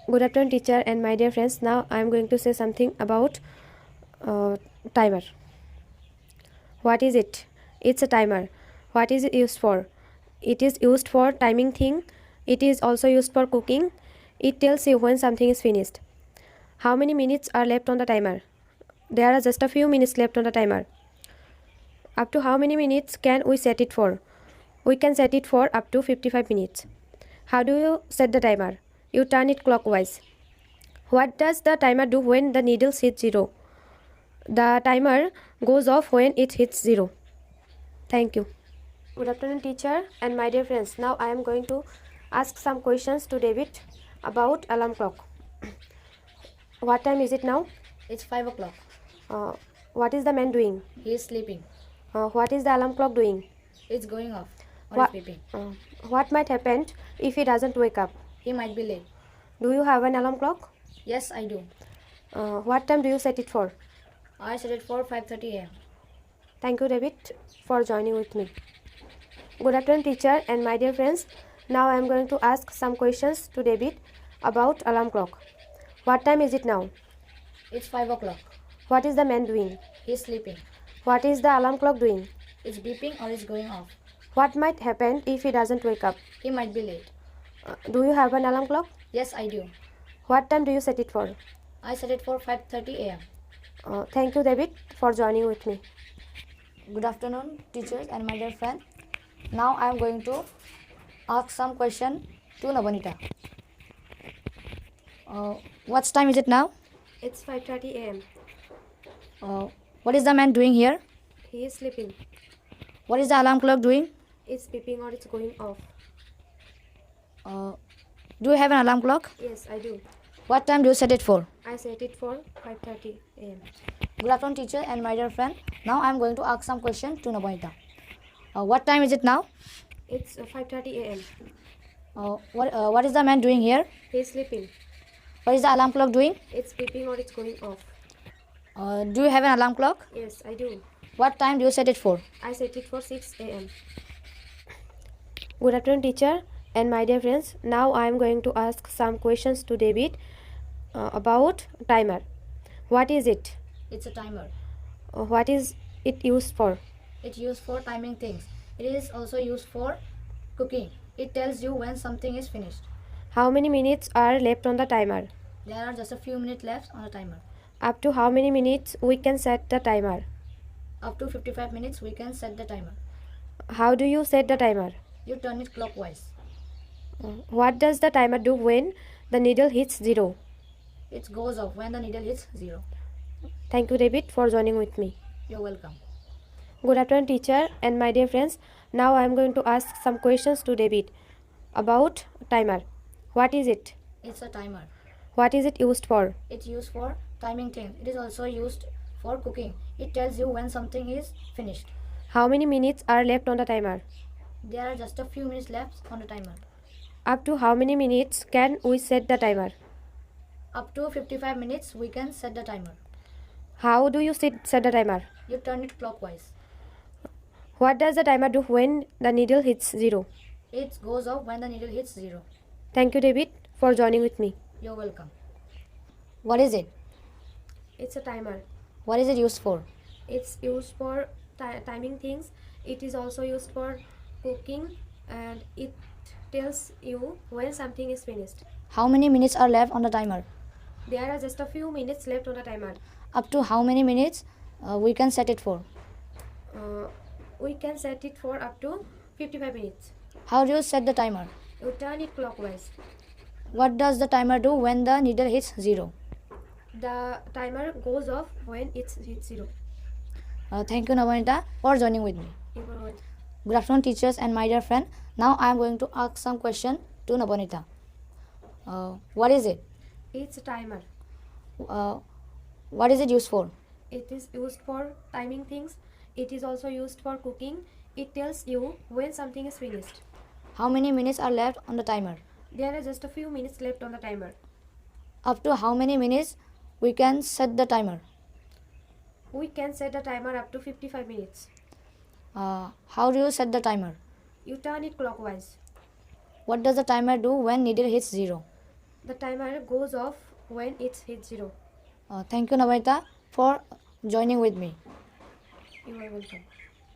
Good afternoon, teacher and my dear friends. Now I am going to say something about timer. What is it? It's a timer. What is it used for? It is used for timing thing. It is also used for cooking. It tells you when something is finished. How many minutes are left on the timer? There are just a few minutes left on the timer. Up to how many minutes can we set it for? We can set it for up to 55 minutes. How do you set the timer? You turn it clockwise. What does the timer do when the needle hits 0? The timer goes off when it hits 0. Thank you. Good afternoon, teacher and my dear friends. Now I am going to ask some questions to David about alarm clock. What time is it now? It's 5 o'clock. What is the man doing? He is sleeping. What is the alarm clock doing? It's going off or What, sleeping. what might happen if he doesn't wake up? He might be late. Do you have an alarm clock? Yes, I do. What time do you set it for? I set it for 5:30 a.m. Thank you, David, for joining with me. Good afternoon, teacher and my dear friends. Now I am going to ask some questions to David about alarm clock. What time is it now? It's 5 o'clock. What is the man doing? He is sleeping. What is the alarm clock doing? It's beeping or it's going off. What might happen if he doesn't wake up? He might be late. Do you have an alarm clock? Yes, I do. What time do you set it for? I set it for 5:30 a.m. Thank you, David, for joining with me. Good afternoon, teachers and my dear friend. Now I am going to ask some question to Navanita. What time is it now? It's 5:30 a.m. What is the man doing here? He is sleeping. What is the alarm clock doing? It's beeping or it's going off. Do you have an alarm clock? Yes, I do. What time do you set it for? I set it for 5:30 a.m. Good afternoon, teacher and my dear friend. Now I am going to ask some question to Navanita. What time is it now? It's 5:30 a.m. What is the man doing here? He is sleeping. What is the alarm clock doing? It's beeping or it's going off. Do you have an alarm clock? Yes, I do. What time do you set it for? I set it for 6 a.m. Good afternoon, teacher and my dear friends. Now I am going to ask some questions to David about timer. What is it? It's a timer. What is it used for? It's used for timing things. It is also used for cooking. It tells you when something is finished. How many minutes are left on the timer? There are just a few minutes left on the timer. Up to how many minutes we can set the timer? Up to 55 minutes we can set the timer. How do you set the timer? You turn it clockwise. What does the timer do when the needle hits 0? It goes off when the needle hits 0. Thank you, David, for joining with me. You're welcome. Good afternoon, teacher and my dear friends. Now I am going to ask some questions to David about timer. What is it? It's a timer. What is it used for? It's used for timing things. It is also used for cooking. It tells you when something is finished. How many minutes are left on the timer? There are just a few minutes left on the timer. Up to how many minutes can we set the timer? Up to 55 minutes we can set the timer. How do you set the timer? You turn it clockwise. What does the timer do when the needle hits 0? It goes off when the needle hits 0. Thank you, David, for joining with me. You're welcome. What is it? It's a timer. What is it used for? It's used for timing things. It is also used for cooking and it tells you when something is finished. How many minutes are left on the timer? There are just a few minutes left on the timer. Up to how many minutes we can set it for? We can set it for up to 55 minutes. How do you set the timer? You turn it clockwise. What does the timer do when the needle hits 0? The timer goes off when it hits 0. Thank you, Navanita, for joining with me. Good afternoon, teachers and my dear friend. Now I am going to ask some question to Navanita. What is it? It's a timer. What is it used for? It is used for timing things. It is also used for cooking. It tells you when something is finished. How many minutes are left on the timer? There are just a few minutes left on the timer. Up to how many minutes we can set the timer? We can set the timer up to 55 minutes. How do you set the timer? You turn it clockwise. What does the timer do when needle hits 0? The timer goes off when it's hit 0. Thank you, Navanita, for joining with me. You are welcome.